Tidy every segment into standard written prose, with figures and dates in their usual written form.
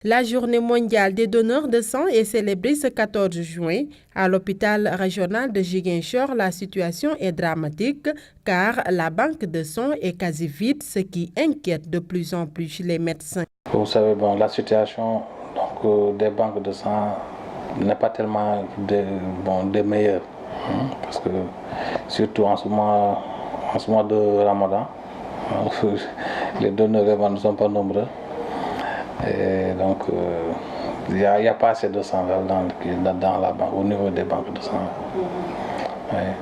La journée mondiale des donneurs de sang est célébrée ce 14 juin. À l'hôpital régional de Ziguinchor, la situation est dramatique car la banque de sang est quasi vide, ce qui inquiète de plus en plus les médecins. Vous savez, la situation des banques de sang n'est pas tellement des meilleures. Parce que surtout en ce mois de Ramadan, les donneurs ne sont pas nombreux. Et donc, il n'y a pas assez de sang dans la banque, au niveau des banques de sang. Ouais.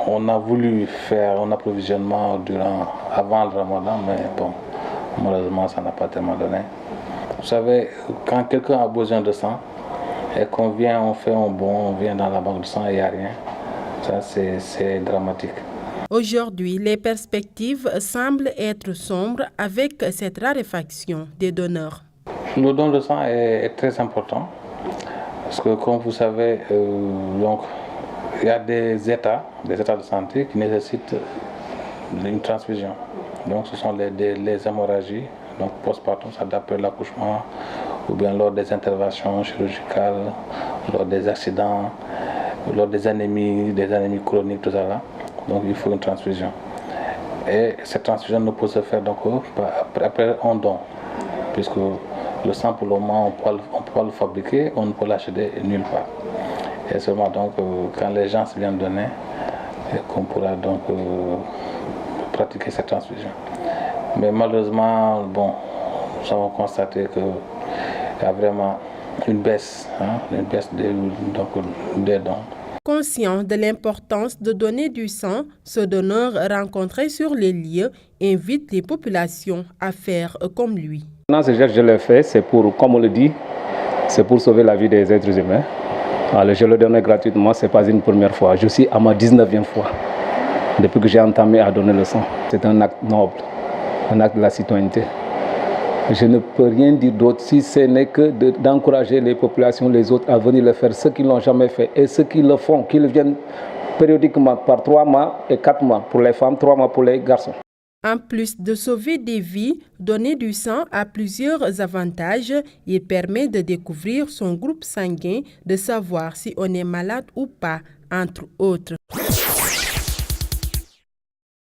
On a voulu faire un approvisionnement avant le Ramadan, mais malheureusement, ça n'a pas tellement donné. Vous savez, quand quelqu'un a besoin de sang et qu'on vient, on fait un bond, on vient dans la banque de sang et il n'y a rien, ça c'est dramatique. Aujourd'hui, les perspectives semblent être sombres avec cette raréfaction des donneurs. Le don de sang est très important parce que, comme vous savez, il y a des états de santé qui nécessitent une transfusion. Donc, ce sont les hémorragies, donc postpartum, ça d'après l'accouchement, ou bien lors des interventions chirurgicales, lors des accidents, lors des anémies chroniques, tout ça là. Donc il faut une transfusion. Et cette transfusion ne peut se faire après un don, puisque le sang pour le moment on peut pas le fabriquer, on ne peut l'acheter nulle part. Et seulement quand les gens se viennent donner, qu'on pourra pratiquer cette transfusion. Mais malheureusement, nous avons constaté qu'il y a vraiment une baisse des dons. Conscient de l'importance de donner du sang, ce donneur rencontré sur les lieux invite les populations à faire comme lui. Ce geste, je l'ai fait, c'est pour, comme on le dit, c'est pour sauver la vie des êtres humains. Alors, je le donne gratuitement, ce n'est pas une première fois. Je suis à ma 19e fois depuis que j'ai entamé à donner le sang. C'est un acte noble, un acte de la citoyenneté. Je ne peux rien dire d'autre si ce n'est que d'encourager les populations, les autres à venir le faire, ceux qui ne l'ont jamais fait et ceux qui le font, qu'ils viennent périodiquement par 3 mois et 4 mois pour les femmes, 3 mois pour les garçons. En plus de sauver des vies, donner du sang a plusieurs avantages. Il permet de découvrir son groupe sanguin, de savoir si on est malade ou pas, entre autres.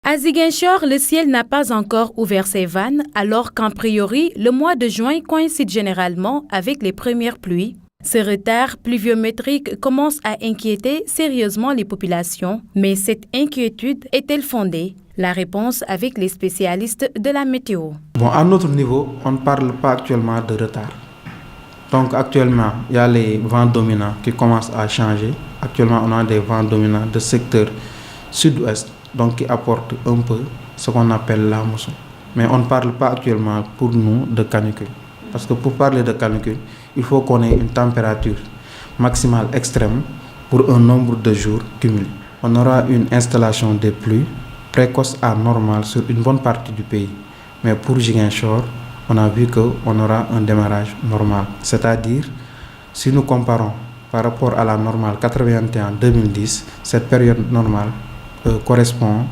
À Ziguinchor, le ciel n'a pas encore ouvert ses vannes, alors qu'en priori, le mois de juin coïncide généralement avec les premières pluies. Ce retard pluviométrique commence à inquiéter sérieusement les populations, mais cette inquiétude est-elle fondée? La réponse avec les spécialistes de la météo. À notre niveau, on ne parle pas actuellement de retard. Donc actuellement, il y a les vents dominants qui commencent à changer. Actuellement, on a des vents dominants de secteur sud-ouest, donc qui apportent un peu ce qu'on appelle la mousson. Mais on ne parle pas actuellement pour nous de canicule. Parce que pour parler de canicule, il faut qu'on ait une température maximale extrême pour un nombre de jours cumulés. On aura une installation des pluies précoce à normale sur une bonne partie du pays. Mais pour Ziguinchor, on a vu qu'on aura un démarrage normal. C'est-à-dire, si nous comparons par rapport à la normale 81-2010, cette période normale correspond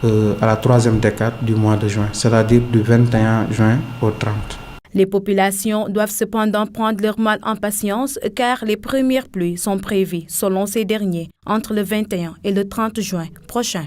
à la 3e décade du mois de juin, c'est-à-dire du 21 juin au 30. Les populations doivent cependant prendre leur mal en patience car les premières pluies sont prévues, selon ces derniers, entre le 21 et le 30 juin prochain.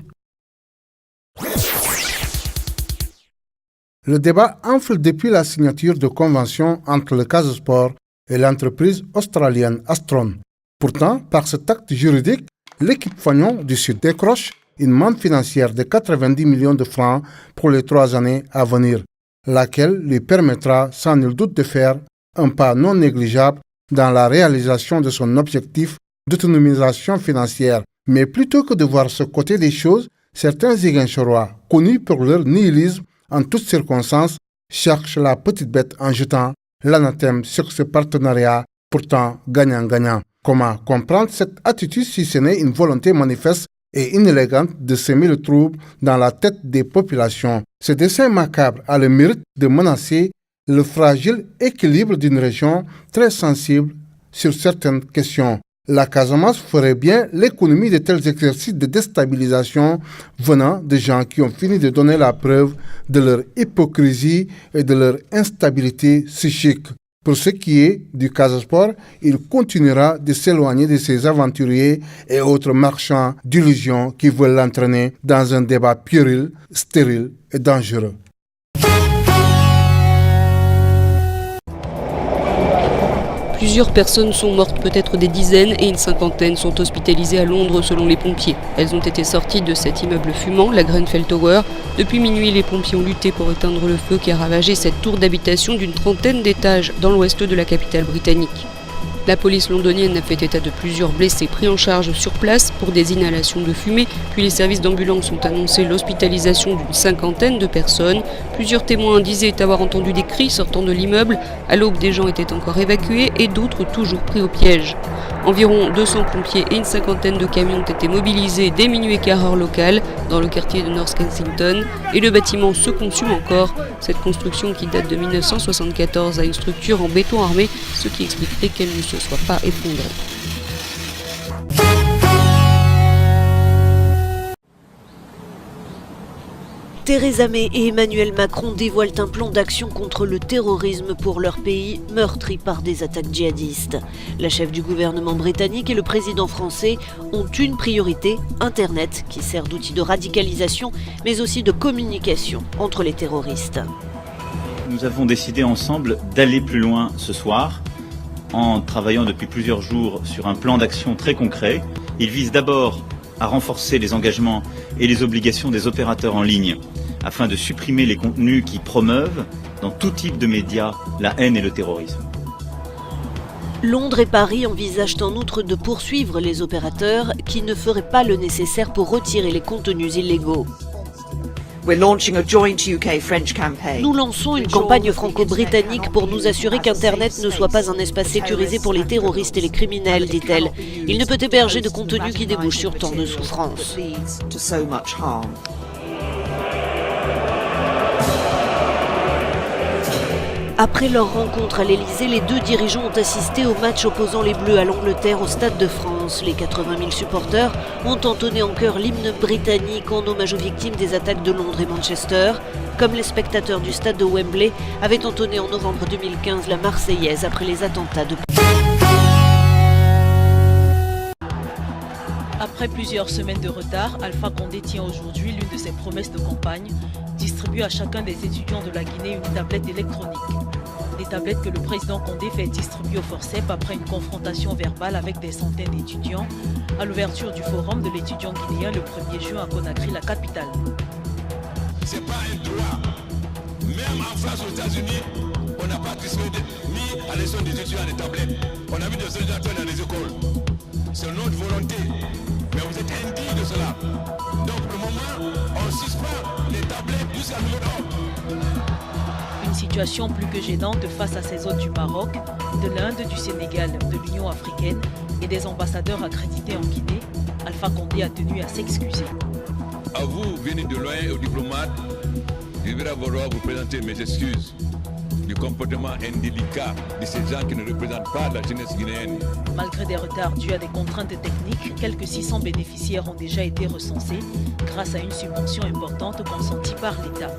Le débat enfle depuis la signature de convention entre le Casasport et l'entreprise australienne Astron. Pourtant, par cet acte juridique, l'équipe Fagnon du Sud décroche une manne financière de 90 millions de francs pour les 3 années à venir, laquelle lui permettra sans nul doute de faire un pas non négligeable dans la réalisation de son objectif d'autonomisation financière. Mais plutôt que de voir ce côté des choses, certains Ziguinchorois, connus pour leur nihilisme en toutes circonstances, cherchent la petite bête en jetant l'anathème sur ce partenariat pourtant gagnant-gagnant. Comment comprendre cette attitude si ce n'est une volonté manifeste et inélégante de semer le trouble dans la tête des populations? Ce dessin macabre a le mérite de menacer le fragile équilibre d'une région très sensible sur certaines questions. La Casamance ferait bien l'économie de tels exercices de déstabilisation venant de gens qui ont fini de donner la preuve de leur hypocrisie et de leur instabilité psychique. Pour ce qui est du Casa Sport, il continuera de s'éloigner de ces aventuriers et autres marchands d'illusions qui veulent l'entraîner dans un débat puéril, stérile et dangereux. Plusieurs personnes sont mortes, peut-être des dizaines, et une cinquantaine sont hospitalisées à Londres selon les pompiers. Elles ont été sorties de cet immeuble fumant, la Grenfell Tower. Depuis minuit, les pompiers ont lutté pour éteindre le feu qui a ravagé cette tour d'habitation d'une trentaine d'étages dans l'ouest de la capitale britannique. La police londonienne a fait état de plusieurs blessés pris en charge sur place pour des inhalations de fumée, puis les services d'ambulance ont annoncé l'hospitalisation d'une cinquantaine de personnes. Plusieurs témoins disaient avoir entendu des cris sortant de l'immeuble. À l'aube, des gens étaient encore évacués et d'autres toujours pris au piège. Environ 200 pompiers et une cinquantaine de camions ont été mobilisés dès minuit et quart heure locale dans le quartier de North Kensington et le bâtiment se consume encore. Cette construction qui date de 1974 a une structure en béton armé, ce qui expliquerait qu'elle ne se soit pas effondrée. Theresa May et Emmanuel Macron dévoilent un plan d'action contre le terrorisme pour leur pays meurtri par des attaques djihadistes. La chef du gouvernement britannique et le président français ont une priorité, Internet, qui sert d'outil de radicalisation, mais aussi de communication entre les terroristes. Nous avons décidé ensemble d'aller plus loin ce soir, en travaillant depuis plusieurs jours sur un plan d'action très concret. Il vise d'abord à renforcer les engagements et les obligations des opérateurs en ligne afin de supprimer les contenus qui promeuvent, dans tout type de médias, la haine et le terrorisme. Londres et Paris envisagent en outre de poursuivre les opérateurs qui ne feraient pas le nécessaire pour retirer les contenus illégaux. Nous lançons une campagne franco-britannique pour nous assurer qu'Internet ne soit pas un espace sécurisé pour les terroristes et les criminels, dit-elle. Il ne peut héberger de contenu qui débouche sur tant de souffrance. Après leur rencontre à l'Elysée, les deux dirigeants ont assisté au match opposant les Bleus à l'Angleterre au Stade de France. Les 80 000 supporters ont entonné en chœur l'hymne britannique en hommage aux victimes des attaques de Londres et Manchester, comme les spectateurs du stade de Wembley avaient entonné en novembre 2015 la Marseillaise après les attentats de... Après plusieurs semaines de retard, Alpha Condé tient aujourd'hui l'une de ses promesses de campagne, distribuer à chacun des étudiants de la Guinée une tablette électronique. Des tablettes que le président Condé fait distribuer au forceps après une confrontation verbale avec des centaines d'étudiants à l'ouverture du forum de l'étudiant guinéen le 1er juin à Conakry, la capitale. C'est pas un droit. Même en France, aux États-Unis, on n'a pas distribué ni à l'élection des étudiants des tablettes. On a mis des ordinateurs dans les écoles. C'est notre volonté. Mais vous êtes indigne de cela. Donc pour le moment, on suspend les tablettes jusqu'à nouvel ordre. Une situation plus que gênante face à ces hôtes du Maroc, de l'Inde, du Sénégal, de l'Union africaine et des ambassadeurs accrédités en Guinée. Alpha Condé a tenu à s'excuser. À vous, venez de loin, aux diplomates, je vais vouloir vous présenter mes excuses du comportement indélicat de ces gens qui ne représentent pas la jeunesse guinéenne. Malgré des retards dus à des contraintes techniques, quelques 600 bénéficiaires ont déjà été recensés grâce à une subvention importante consentie par l'État.